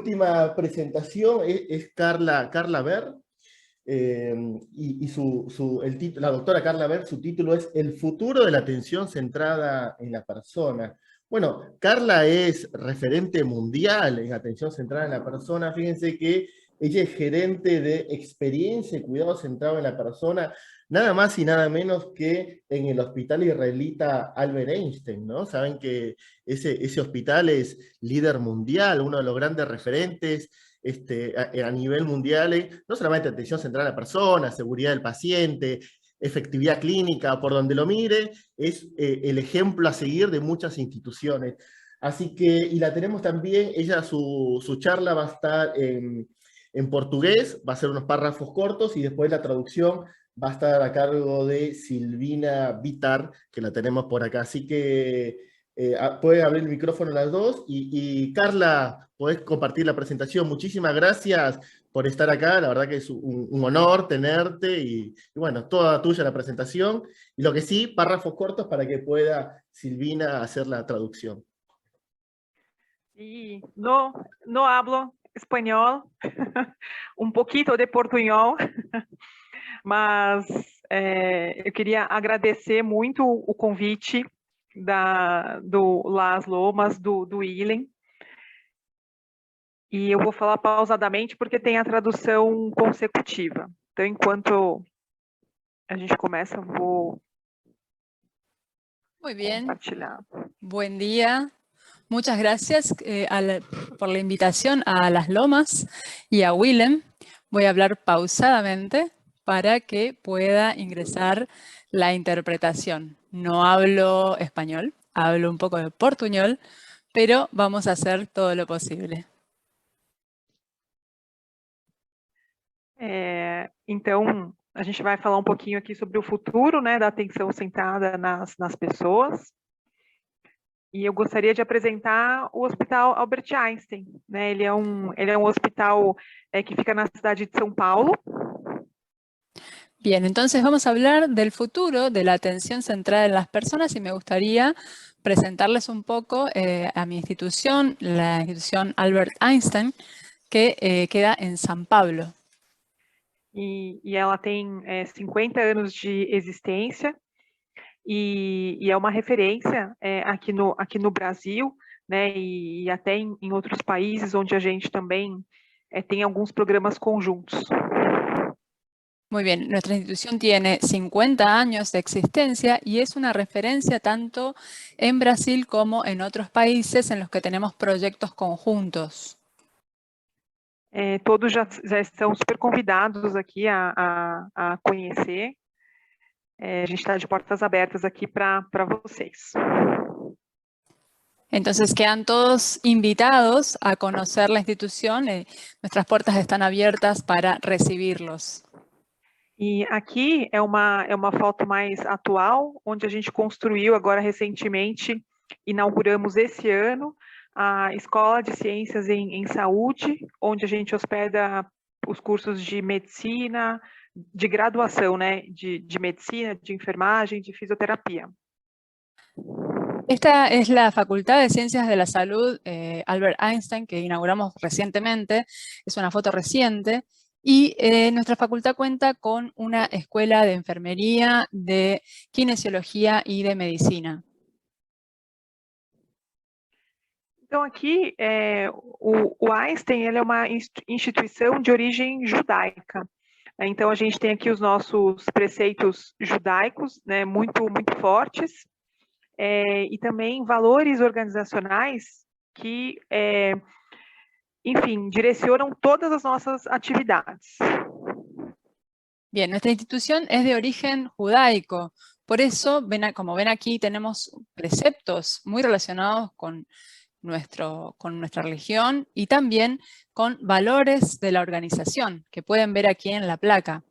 última presentación es Carla Ver, y la doctora Carla Ver, su título es El futuro de la atención centrada en la persona. Bueno, Carla es referente mundial en atención centrada en la persona. Fíjense que ella es gerente de experiencia y cuidado centrado en la persona, nada más y nada menos que en el hospital israelita Albert Einstein, ¿no? Saben que ese hospital es líder mundial, uno de los grandes referentes a nivel mundial, no solamente atención centrada a la persona, seguridad del paciente, efectividad clínica, por donde lo mire, es el ejemplo a seguir de muchas instituciones. Así que, y la tenemos también, ella su charla va a estar en portugués, va a ser unos párrafos cortos, y después la traducción va a estar a cargo de Silvina Vitar, que la tenemos por acá. Así que pueden abrir el micrófono las dos, y Carla, podés compartir la presentación. Muchísimas gracias por estar acá, la verdad que es un honor tenerte, y bueno, toda tuya la presentación, y lo que sí, párrafos cortos para que pueda Silvina hacer la traducción. Y no hablo espanhol, pouquinho de portunhol, mas eu queria agradecer muito o convite do Las Lomas, do Ilen, e eu vou falar pausadamente porque tem a tradução consecutiva. Então, enquanto a gente começa, eu vou compartilhar. Buen día. Muchas gracias por la invitación a Las Lomas y a Willem. Voy a hablar pausadamente para que pueda ingresar la interpretación. No hablo español, hablo un poco de portuñol, pero vamos a hacer todo lo posible. Então, a gente vai falar pouquinho aqui sobre o futuro, né, da atenção centrada nas pessoas. E eu gostaria de apresentar o Hospital Albert Einstein, né? Ele é um hospital que fica na cidade de São Paulo. Bien, entonces vamos a hablar del futuro de la atención centrada en las personas, y me gustaría presentarles un poco a mi institución, la institución Albert Einstein, que queda en São Paulo. E ela tem 50 anos de existência, e é uma referência aqui no Brasil, né, e até em outros países onde a gente também tem alguns programas conjuntos. Muy bien, nuestra institución tiene 50 años de existencia y es una referencia tanto en Brasil como en otros países en los que tenemos proyectos conjuntos. Todos já estão super convidados aqui a conhecer. A gente está de portas abertas aqui para vocês. Entonces quedan todos invitados a conocer la institución. Nuestras puertas están abiertas para recibirlos. E aqui é uma foto mais atual, onde a gente construiu agora recentemente, inauguramos esse ano, a Escola de Ciências em Saúde, onde a gente hospeda os cursos de medicina, de graduação, né, de medicina, de enfermagem, de fisioterapia. Esta es la Facultad de Ciencias de la Salud Albert Einstein, que inauguramos recientemente. Es una foto reciente. Y nuestra facultad cuenta con una escuela de enfermería, de kinesiología y de medicina. Então, aqui, o Einstein ele é uma instituição de origem judaica. Então, a gente tem aqui os nossos preceitos judaicos, né, muito fortes, e também valores organizacionais que, enfim, direcionam todas as nossas actividades. Bien, nuestra institución es de origen judaico. Por eso, como ven aquí, tenemos preceptos muy relacionados con nuestra religión y también con valores de la organización, que pueden ver aquí en la placa.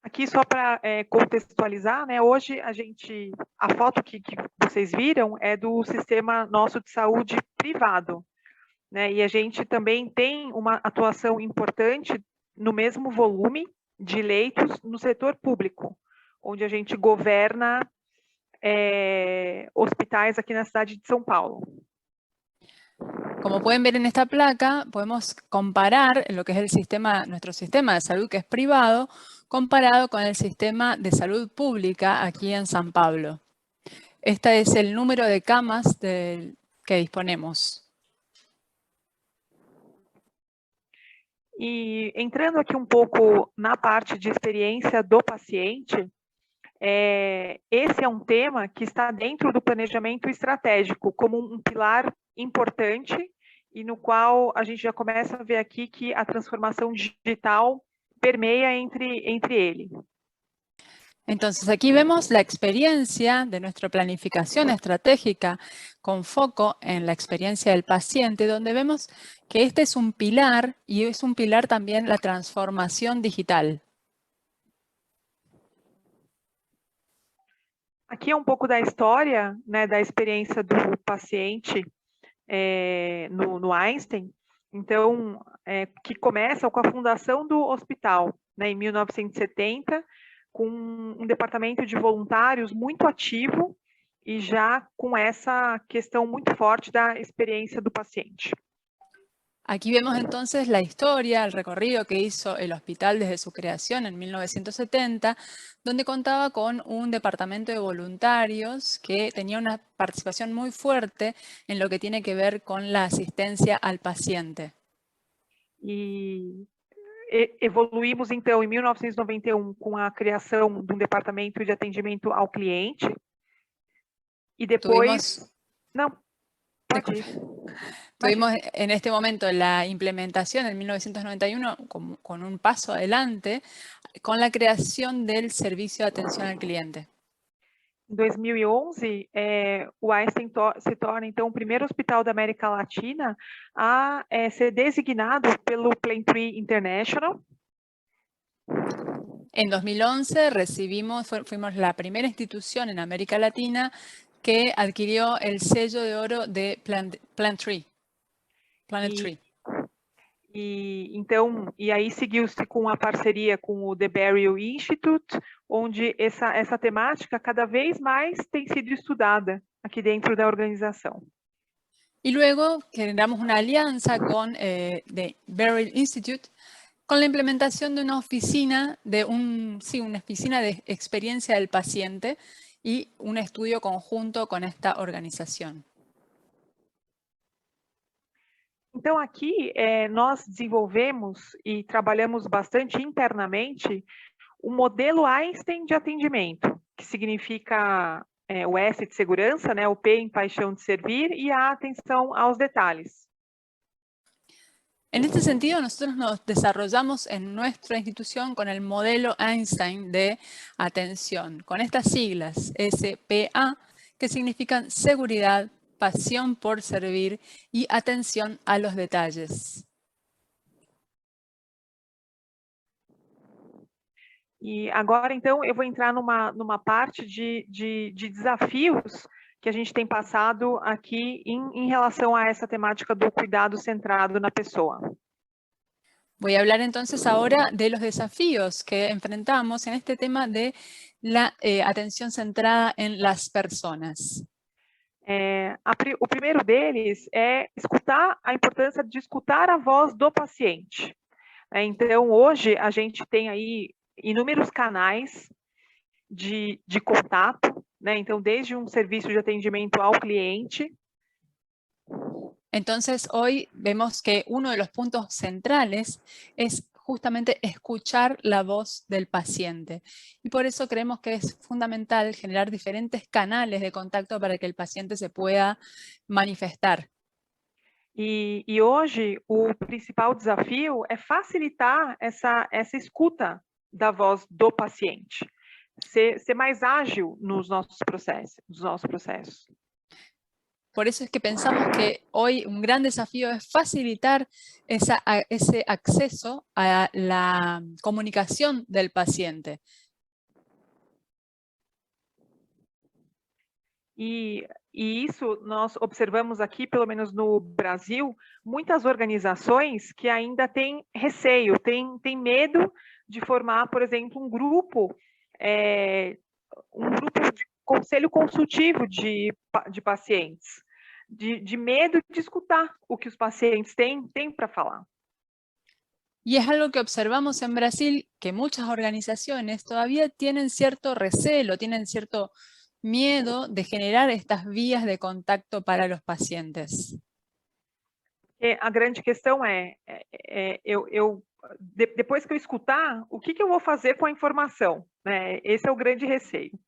Aqui só para contextualizar, né, hoje a foto que vocês viram é do sistema nosso de saúde privado, né, e a gente também tem uma atuação importante no mesmo volume de leitos no setor público, onde a gente governa hospitais aqui na cidade de São Paulo. Como pueden ver en esta placa, podemos comparar lo que es el sistema, nuestro sistema de salud que es privado, comparado con el sistema de salud pública aquí en San Pablo. Este es el número de camas que disponemos. E entrando aqui um pouco na parte de experiência do paciente, esse é um tema que está dentro do planejamento estratégico como um pilar importante e no qual a gente já começa a ver aqui que a transformação digital permeia entre ele. Entonces aquí vemos la experiencia de nuestra planificación estratégica con foco en la experiencia del paciente, donde vemos que este es un pilar y es un pilar también la transformación digital. Aqui é um pouco da história, né, da experiência do paciente no Einstein, então, que começa com a fundação do hospital, né, em 1970, com um departamento de voluntários muito ativo e já com essa questão muito forte da experiência do paciente. Aquí vemos entonces la historia, el recorrido que hizo el hospital desde su creación en 1970, donde contaba con un departamento de voluntarios que tenía una participación muy fuerte en lo que tiene que ver con la asistencia al paciente. E evoluímos, então, em 1991 com a criação de um departamento de atendimento ao cliente e depois... Não, pode ir. Tuvimos en este momento la implementación en 1991 con un paso adelante con la creación del servicio de atención al cliente. Em 2011, o Einstein se torna, então, o primeiro hospital da América Latina a ser designado pelo Plantree International. En 2011 fuimos la primera institución en América Latina que adquirió el sello de oro de Plantree. E aí seguiu-se com a parceria com o The Beryl Institute, onde essa temática cada vez mais tem sido estudada aqui dentro da organização. Y luego generamos una alianza con The Beryl Institute con la implementación de una oficina una oficina de experiencia del paciente y un estudio conjunto con esta organización. Então, aqui nós desenvolvemos e trabalhamos bastante internamente o modelo Einstein de atendimento, que significa o S de segurança, né, o P em paixão de servir e a atenção aos detalles. En este sentido, nosotros nos desarrollamos en nuestra institución con el modelo Einstein de atención, con estas siglas SPA, que significan seguridad, pasión por servir y atención a los detalles. E agora, então, eu vou entrar numa parte de desafios que a gente tem passado aqui em relação a essa temática do cuidado centrado na pessoa. Voy a hablar entonces ahora de los desafíos que enfrentamos en este tema de la atención centrada en las personas. O primeiro deles é a importância de escutar a voz do paciente. Então, hoje, a gente tem aí inúmeros canais de contato, né? Então, desde um serviço de atendimento ao cliente. Entonces, hoy vemos que uno de los puntos centrales es justamente escuchar la voz del paciente. Y por eso creemos que es fundamental generar diferentes canales de contacto para que el paciente se pueda manifestar. E hoje, o principal desafio é facilitar essa escuta da voz do paciente, ser mais ágil nos nossos processos. Por eso es que pensamos que hoy un gran desafío es facilitar ese acceso a la comunicación del paciente. E isso nós observamos aqui, pelo menos no Brasil, muitas organizações que ainda têm receio, têm medo de formar, por exemplo, um grupo de conselho consultivo de pacientes. de medo de escutar o que os pacientes têm para falar. Y es algo que observamos en Brasil, que muchas organizaciones todavía tienen cierto recelo, tienen cierto miedo de generar estas vías de contacto para los pacientes. A grande questão depois que eu escutar, o que eu vou fazer com a informação? Né? Esse é o grande receio.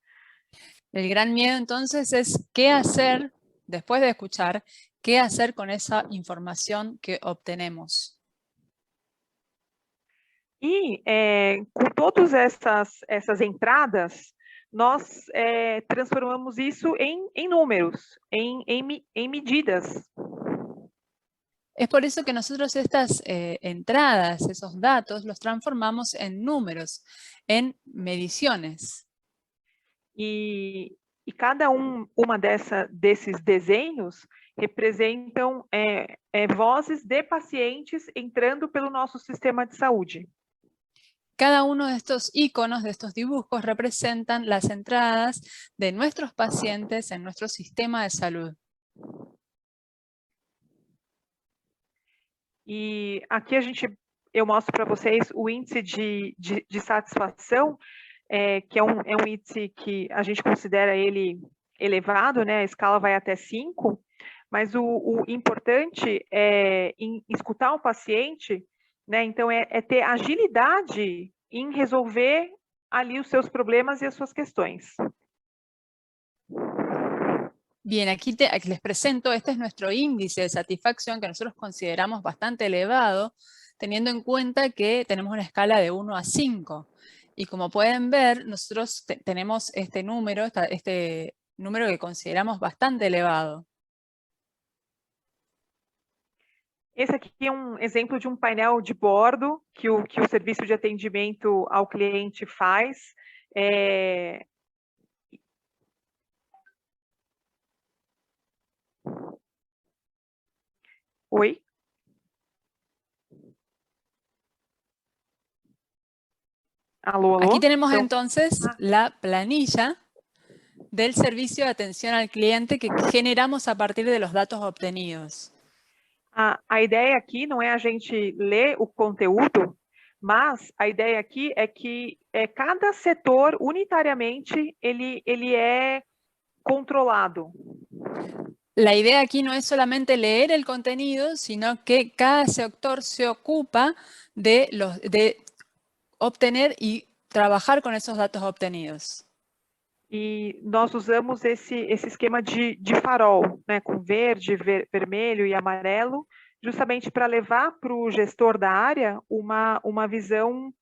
El gran miedo entonces es qué hacer, después de escuchar, qué hacer con esa información que obtenemos. E com todas essas entradas, nós transformamos isso em números, em medidas. Es por eso que nosotros estas entradas, esos datos, los transformamos en números, en mediciones. E cada uma desses desenhos representam vozes de pacientes entrando pelo nosso sistema de saúde. Cada uno de estos iconos, de estos dibujos, representan las entradas de nuestros pacientes en nuestro sistema de salud. E aqui eu mostro para vocês o índice de satisfação, que é um índice que a gente considera ele elevado, né? A escala vai até 5, mas o importante é em escutar o paciente, né? Então é ter agilidade em resolver ali os seus problemas e as suas questões. Bien, aquí les presento, este es nuestro índice de satisfacción que nosotros consideramos bastante elevado, teniendo en cuenta que tenemos una escala de 1 a 5. Y como pueden ver, nosotros tenemos este número que consideramos bastante elevado. Esse aqui é um exemplo de um painel de bordo que o serviço de atendimento ao cliente faz. Oi? Alô, alô? Aquí tenemos entonces la planilla del servicio de atención al cliente que generamos a partir de los datos obtenidos. A ideia aqui não é a gente ler o conteúdo, mas a ideia aqui é que cada setor, unitariamente, ele é controlado. La idea aquí no es solamente leer el contenido, sino que cada sector se ocupa de obtener y trabajar con esos datos obtenidos. E nós usamos esse esquema de farol, né, com verde, vermelho e amarelo, justamente para levar para o gestor da área uma visão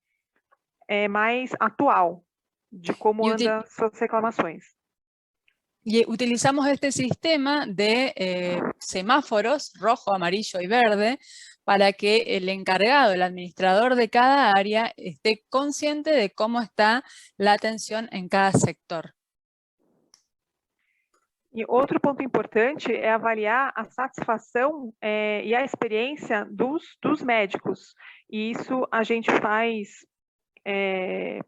mais atual de como andam suas reclamações. Y utilizamos este sistema de semáforos, rojo, amarillo y verde, para que el encargado, el administrador de cada área, esté consciente de cómo está la atención en cada sector. E outro ponto importante é avaliar a satisfação e a experiência dos médicos. E isso a gente faz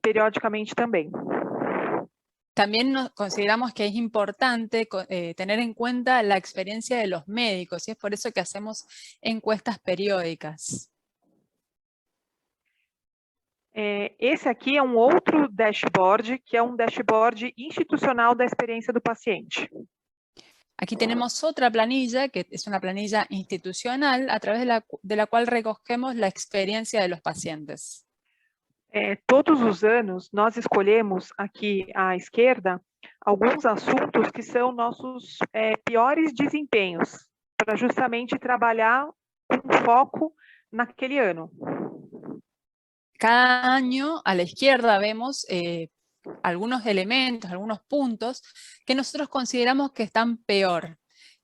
periodicamente também. También consideramos que es importante tener en cuenta la experiencia de los médicos, y es por eso que hacemos encuestas periódicas. Esse aqui é um outro dashboard, que é um dashboard institucional da experiência do paciente. Aquí tenemos otra planilla, que es una planilla institucional, a través de la cual recogemos la experiencia de los pacientes. Todos os anos, nós escolhemos aqui à esquerda alguns assuntos que são nossos piores desempenhos, para justamente trabalhar com foco naquele ano. Cada año, a la izquierda, vemos algunos elementos, algunos puntos que nosotros consideramos que están peor.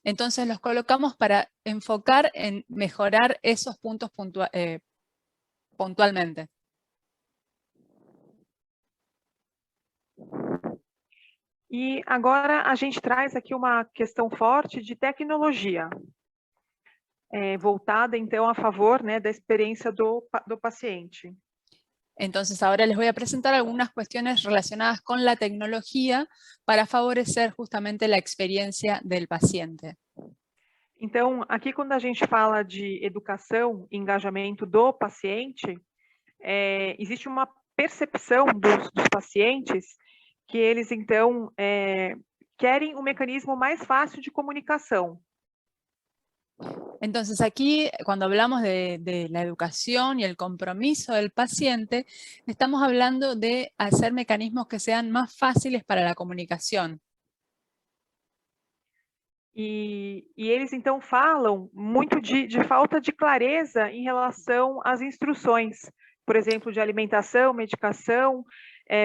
Entonces los colocamos para enfocar en mejorar esos puntos puntualmente. E agora a gente traz aqui uma questão forte de tecnologia, voltada então a favor, né, da experiência do paciente. Entonces ahora les voy a presentar algunas cuestiones relacionadas con la tecnología para favorecer justamente la experiencia del paciente. Então, aqui quando a gente fala de educação e engajamento do paciente, existe uma percepção dos pacientes que eles, então, querem um mecanismo mais fácil de comunicação. Entonces aquí, cuando hablamos de la educación y el compromiso del paciente, estamos hablando de hacer mecanismos que sean más fáciles para la comunicación. E eles, então, falam muito de falta de clareza em relação às instruções, por exemplo, de alimentação, medicação,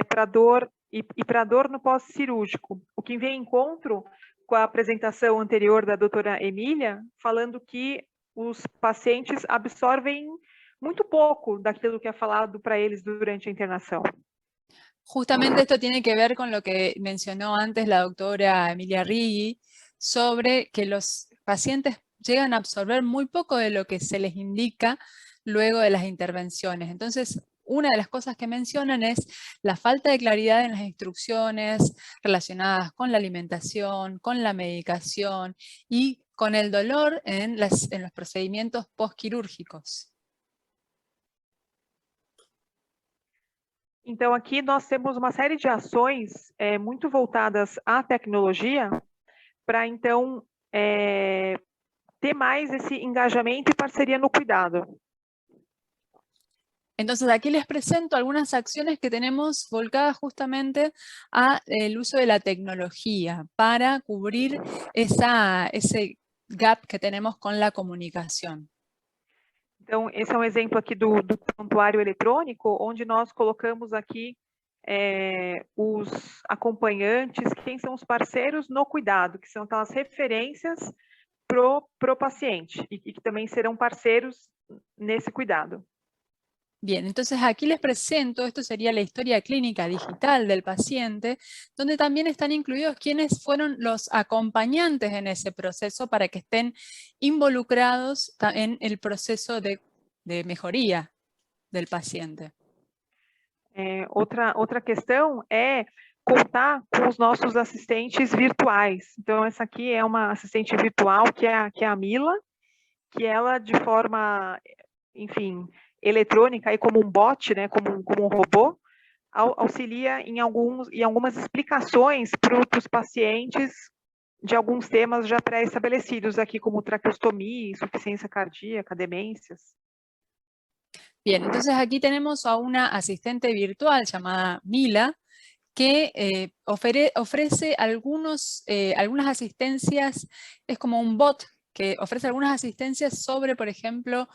para dor e para dor no pós-cirúrgico, o que vem em encontro com a apresentação anterior da doutora Emília, falando que os pacientes absorvem muito pouco daquilo que é falado para eles durante a internação. Justamente esto tiene que ver con lo que mencionó antes la doctora Emilia Righi, sobre que los pacientes llegan a absorber muy poco de lo que se les indica luego de las intervenciones. Entonces, una de las cosas que mencionan es la falta de claridad en las instrucciones relacionadas con la alimentación, con la medicación y con el dolor en los procedimientos postquirúrgicos. Então, aqui nós temos uma série de ações muito voltadas à tecnologia para, então, ter mais esse engajamento e parceria no cuidado. Entonces aquí les presento algunas acciones que tenemos volcadas justamente al uso de la tecnología para cubrir ese gap que tenemos con la comunicación. Então, esse é um exemplo aqui do prontuário eletrônico, onde nós colocamos aqui os acompanhantes, quem são os parceiros no cuidado, que são aquelas referências pro paciente, e que também serão parceiros nesse cuidado. Bien, entonces aquí les presento, esto sería la historia clínica digital del paciente, donde también están incluidos quienes fueron los acompañantes en ese proceso para que estén involucrados en el proceso de mejoría del paciente. Outra questão é contar com os nossos assistentes virtuais. Então, essa aqui é uma assistente virtual, que é a Mila, que ela, de forma, enfim, eletrônica, e como um bot, né, como um robô, auxilia em algumas explicações para os pacientes de alguns temas já pré-estabelecidos aqui, como traqueostomia, insuficiência cardíaca, demências. Bien, entonces aquí tenemos a una asistente virtual llamada Mila, que ofrece algunas asistencias, es como un bot que ofrece algunas asistencias sobre, por ejemplo,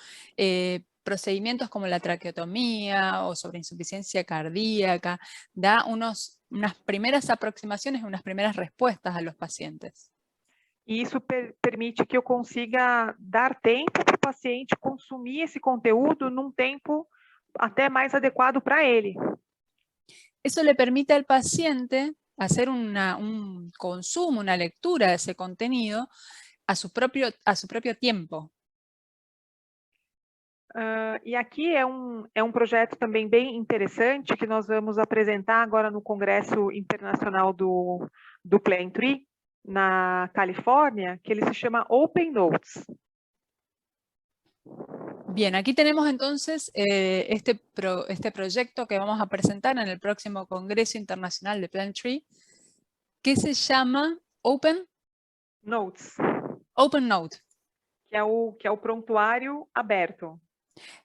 procedimientos como la traqueotomía o sobre insuficiencia cardíaca, da unas primeras aproximaciones, unas primeras respuestas a los pacientes. E isso permite que eu consiga dar tempo para o paciente consumir esse conteúdo num tempo até mais adequado para ele. Eso le permite al paciente hacer un consumo, una lectura de ese contenido a su propio tiempo. E aqui é um projeto também bem interessante que nós vamos apresentar agora no Congresso Internacional do Plantree, na Califórnia, que ele se llama Open Notes. Bien, aquí tenemos entonces este proyecto que vamos a presentar en el próximo Congreso Internacional de Plantree, que se llama Open Notes. Open Note. Que é o prontuário aberto.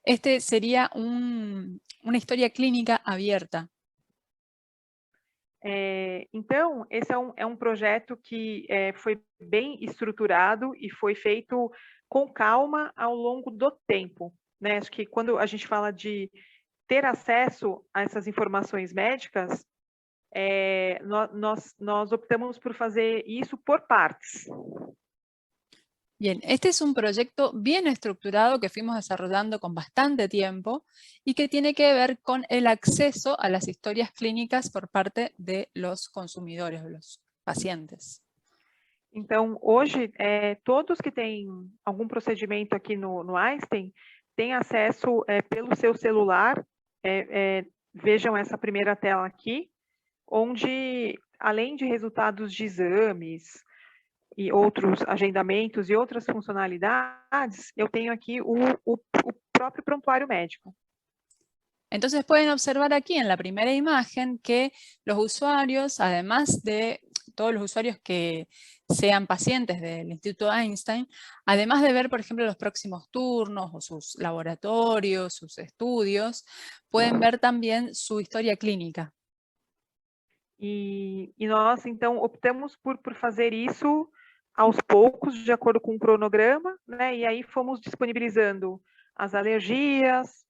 Este sería una historia clínica abierta. Então, esse é um projeto que foi bem estruturado e foi feito com calma ao longo do tempo, né? Acho que quando a gente fala de ter acesso a essas informações médicas, nós optamos por fazer isso por partes. Bien, este es un proyecto bien estructurado que fuimos desarrollando con bastante tiempo y que tiene que ver con el acceso a las historias clínicas por parte de los consumidores, de los pacientes. Então, hoje, todos que têm algum procedimento aqui no Einstein têm acesso pelo seu celular. Vejam essa primeira tela aqui, onde, além de resultados de exames, e outros agendamentos e outras funcionalidades, eu tenho aqui o próprio prontuário médico. Entonces pueden observar aquí en la primera imagen que los usuarios, además de todos los usuarios que sean pacientes del Instituto Einstein, además de ver, por ejemplo, los próximos turnos o sus laboratorios, sus estudios, pueden ver também su historia clínica. E nós, então, optamos por fazer isso aos poucos, de acordo com o cronograma, né? E aí fomos disponibilizando as alergias,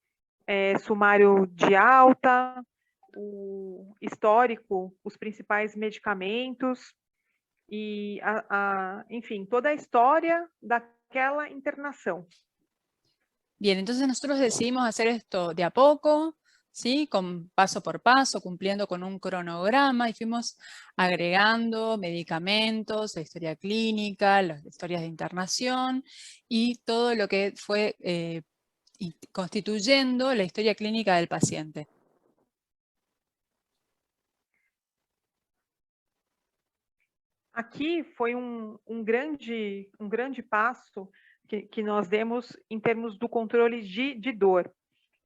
sumário de alta, o histórico, os principais medicamentos e, enfim, toda a história daquela internação. Bien, entonces nosotros decidimos hacer esto de a poco, ¿sí? Con paso por paso, cumpliendo con un cronograma, y fuimos agregando medicamentos, la historia clínica, las historias de internación y todo lo que fue constituyendo la historia clínica del paciente. Aqui foi um grande passo que nós demos em termos do controle de dor.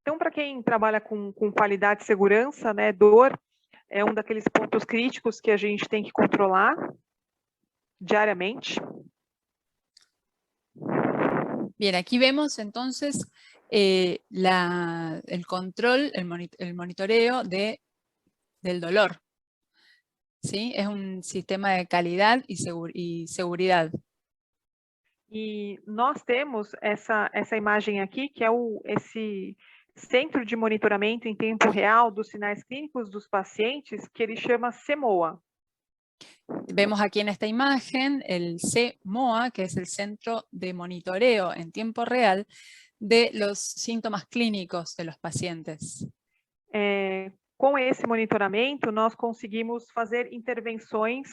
Então, para quem trabalha com qualidade e segurança, né, dor é um daqueles pontos críticos que a gente tem que controlar diariamente. Bien, aquí vemos entonces el control, el monitoreo del dolor. ¿Sí? Es un sistema de calidad y seguridad. E nós temos essa imagem aqui, que é esse centro de monitoramento em tempo real dos sinais clínicos dos pacientes, que ele chama CEMOA. Vemos aquí en esta imagen el CEMOA, que es el Centro de Monitoreo en Tiempo Real de los síntomas clínicos de los pacientes. Com esse monitoramento, nós conseguimos fazer intervenções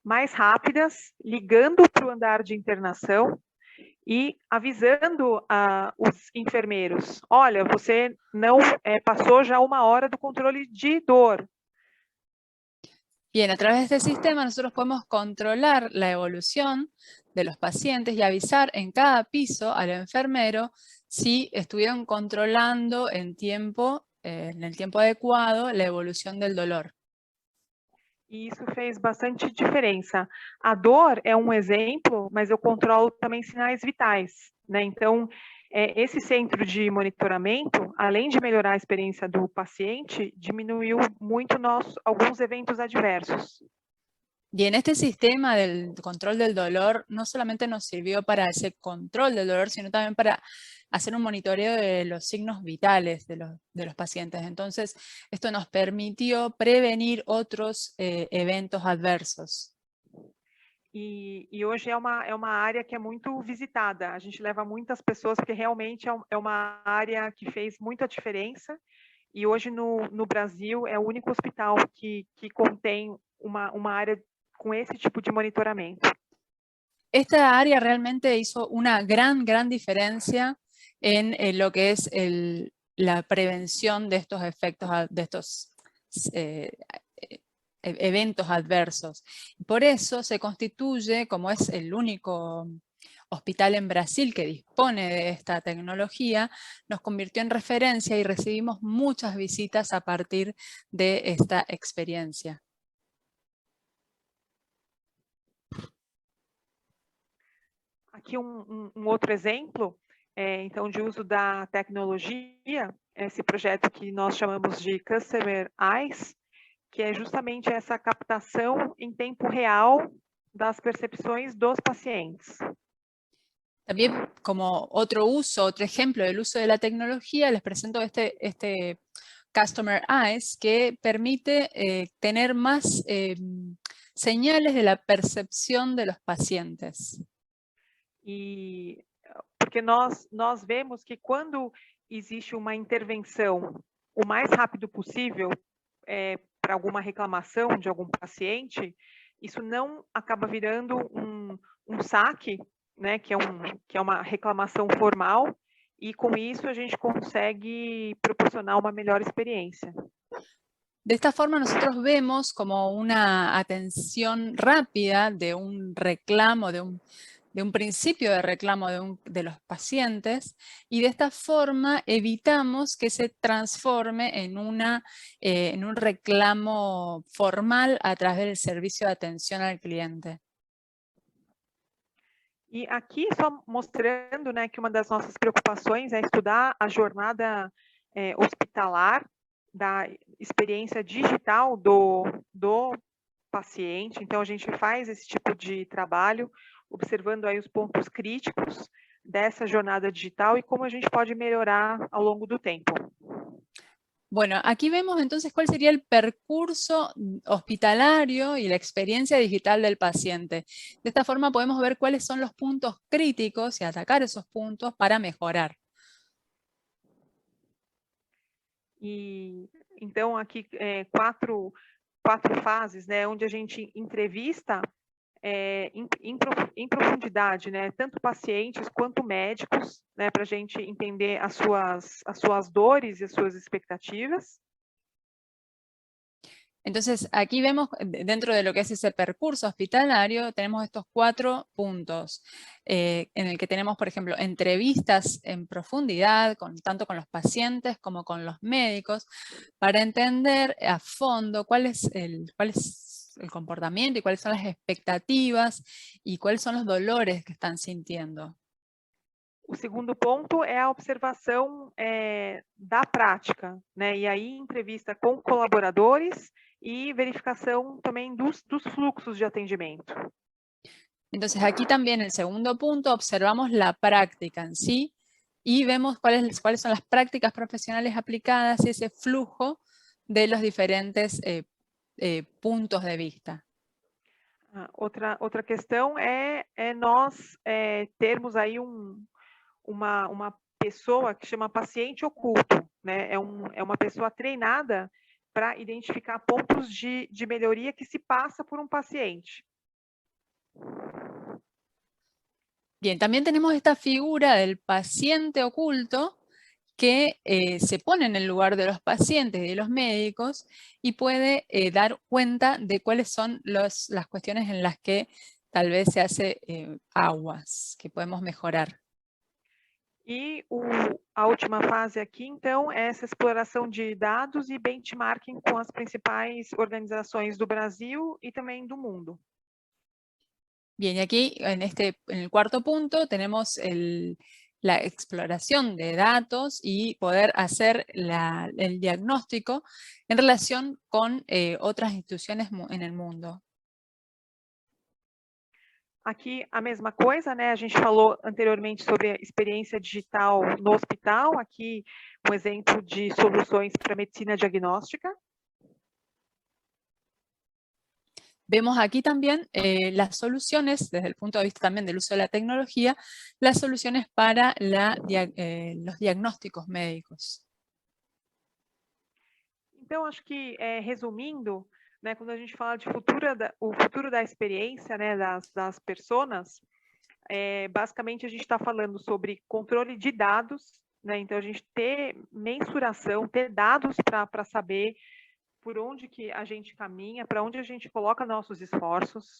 mais rápidas, ligando para o andar de internação e avisando os enfermeiros: olha, você não passou já 1 hora do controle de dor. Bien, a través de este sistema nosotros podemos controlar la evolución de los pacientes y avisar en cada piso al enfermero si estuvieron controlando en el tiempo adecuado la evolución del dolor. E isso fez bastante diferença. A dor é um exemplo, mas eu controlo também sinais vitais, né? Então, esse centro de monitoramento, além de melhorar a experiência do paciente, diminuiu muito alguns eventos adversos. Y en este sistema del control del dolor, no solamente nos sirvió para ese control del dolor, sino también para hacer un monitoreo de los signos vitales de los pacientes. Entonces, esto nos permitió prevenir otros eventos adversos. E hoje é uma área que é muito visitada. A gente leva muitas pessoas, porque realmente é uma área que fez muita diferença. E hoje no Brasil é o único hospital que contém uma área com esse tipo de monitoramento. Esta área realmente hizo una gran diferencia en lo que es la prevención de estos efectos, de estos eventos adversos. Por eso se constituye, como es el único hospital en Brasil que dispone de esta tecnología, nos convirtió en referencia y recibimos muchas visitas a partir de esta experiencia. Aqui outro exemplo, então, de uso da tecnologia, esse projeto que nós chamamos de Customer Eyes, que é justamente essa captação em tempo real das percepções dos pacientes. También como otro ejemplo del uso de la tecnología, les presento este Customer Eyes, que permite tener más señales de la percepción de los pacientes. E porque nós vemos que quando existe uma intervenção o mais rápido possível para alguma reclamação de algum paciente, isso não acaba virando um saque, né, que é uma reclamação formal, e com isso a gente consegue proporcionar uma melhor experiência. De esta forma nosotros vemos como una atención rápida de un reclamo, de un principio de reclamo de los pacientes, y de esta forma evitamos que se transforme en un reclamo formal a través del servicio de atención al cliente. E aqui, só mostrando, né, que uma das nossas preocupações é estudar a jornada hospitalar da experiência digital do paciente. Então, a gente faz esse tipo de trabalho, observando aí os pontos críticos dessa jornada digital e como a gente pode melhorar ao longo do tempo. Bueno, aquí vemos entonces cuál sería el percurso hospitalario y la experiencia digital del paciente. De esta forma podemos ver cuáles son los puntos críticos y atacar esos puntos para mejorar. E então aqui quatro fases, né, onde a gente entrevista em profundidade, né, tanto pacientes quanto médicos, né, para a gente entender as suas dores e as suas expectativas. Entonces, aquí vemos, dentro de lo que es ese percurso hospitalario, tenemos estos 4 puntos, en el que tenemos, por ejemplo, entrevistas en profundidad, tanto con los pacientes como con los médicos, para entender a fondo cuál es el comportamiento y cuáles son las expectativas y cuáles son los dolores que están sintiendo. O segundo ponto é a observação da prática, né? E aí entrevista com colaboradores y verificación también dos fluxos de atendimiento. Entonces aquí también el segundo punto, observamos la práctica en sí y vemos cuáles son las prácticas profesionales aplicadas y ese flujo de los diferentes puntos de vista. Outra questão é nós termos aí uma pessoa que chama paciente oculto, né? É uma pessoa treinada para identificar pontos de melhoria que se pasa por un paciente. Bien, también tenemos esta figura del paciente oculto que se pone en el lugar de los pacientes y de los médicos y puede dar cuenta de cuáles son las cuestiones en las que tal vez se hace aguas, que podemos mejorar. E a última fase aqui, então, é essa exploração de dados e benchmarking com as principais organizações do Brasil e também do mundo. Bien, y aquí en el cuarto punto tenemos la exploración de datos y poder hacer el diagnóstico en relación con otras instituciones en el mundo. Aqui a mesma coisa, né? A gente falou anteriormente sobre a experiência digital no hospital, aqui um exemplo de soluções para medicina diagnóstica. Vemos aquí también las soluciones, desde el punto de vista también del uso de la tecnología, las soluciones para los diagnósticos médicos. Então, acho que, resumindo, né, quando a gente fala de o futuro da experiência, né, das personas, basicamente a gente está falando sobre controle de dados, né, então a gente ter mensuração, ter dados para saber por onde que a gente caminha, para onde a gente coloca nossos esforços.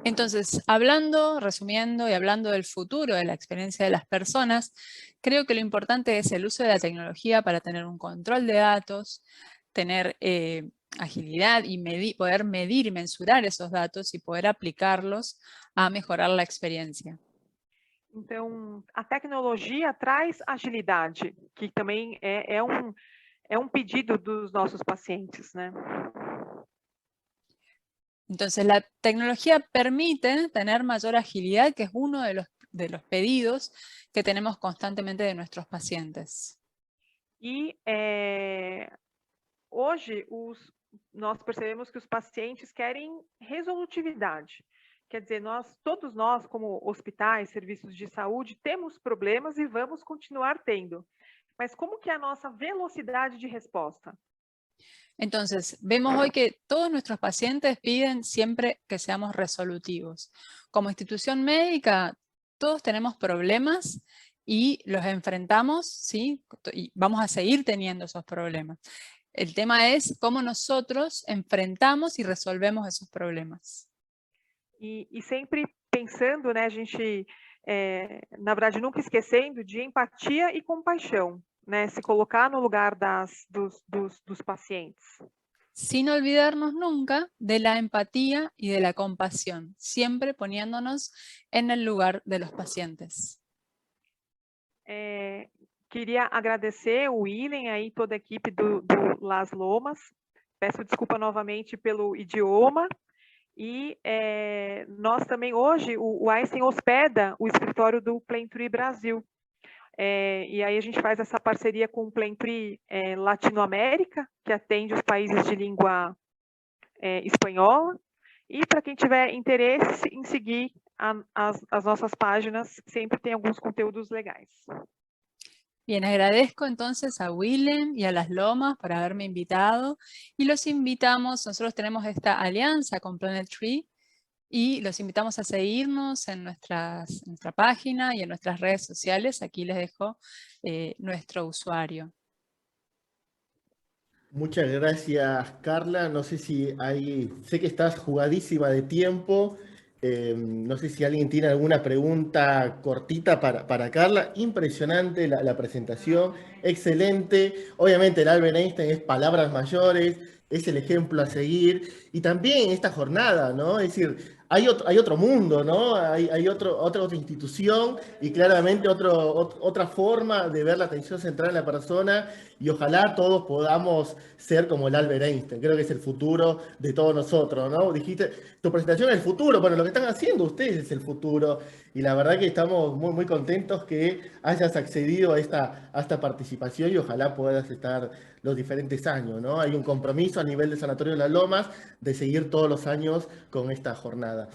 Entonces, resumiendo y hablando del futuro de la experiencia de las personas, creo que lo importante es el uso de la tecnología para tener un control de datos, tener agilidad y poder medir y mensurar esos datos y poder aplicarlos a mejorar la experiencia. Então, a tecnologia traz agilidade, que também é pedido dos nossos pacientes, né? Entonces, la tecnología permite tener mayor agilidad, que es uno de los pedidos que tenemos constantemente de nuestros pacientes. E hoje nós percebemos que os pacientes querem resolutividade. Quer dizer, todos nós, como hospitais, serviços de saúde, temos problemas e vamos continuar tendo. Mas como que é a nossa velocidade de resposta? Entonces, vemos hoy que todos nuestros pacientes piden siempre que seamos resolutivos. Como institución médica, todos tenemos problemas y los enfrentamos, ¿sí? Y vamos a seguir teniendo esos problemas. El tema es cómo nosotros enfrentamos y resolvemos esos problemas. E sempre pensando, né, a gente, na verdade, nunca esquecendo de empatia e compaixão, né, se colocar no lugar dos pacientes. Sin olvidarnos nunca de la empatía y de la compasión, siempre poniéndonos en el lugar de los pacientes. Queria agradecer o William aí, toda a equipe do Las Lomas. Peço desculpa novamente pelo idioma. E nós também hoje, o Einstein hospeda o escritório do Plentree Brasil. E aí a gente faz essa parceria com o Plentree Latinoamérica, que atende os países de língua espanhola. E para quem tiver interesse em seguir as nossas páginas, sempre tem alguns conteúdos legais. Bien, agradezco entonces a Willem y a Las Lomas por haberme invitado y los invitamos, nosotros tenemos esta alianza con Planet Tree y los invitamos a seguirnos en nuestra página y en nuestras redes sociales. Aquí les dejo nuestro usuario. Muchas gracias, Carla. No sé si sé que estás jugadísima de tiempo. No sé si alguien tiene alguna pregunta cortita para Carla. Impresionante la presentación, excelente. Obviamente el Albert Einstein es palabras mayores, es el ejemplo a seguir. Y también esta jornada, ¿no? Es decir, hay otro mundo, ¿no? Hay otra institución y claramente otra forma de ver la atención central en la persona y ojalá todos podamos ser como el Albert Einstein. Creo que es el futuro de todos nosotros, ¿no? Dijiste, tu presentación es el futuro, bueno, lo que están haciendo ustedes es el futuro y la verdad que estamos muy, muy contentos que hayas accedido a esta participación y ojalá puedas estar los diferentes años, ¿no? Hay un compromiso a nivel de Sanatorio de las Lomas de seguir todos los años con esta jornada.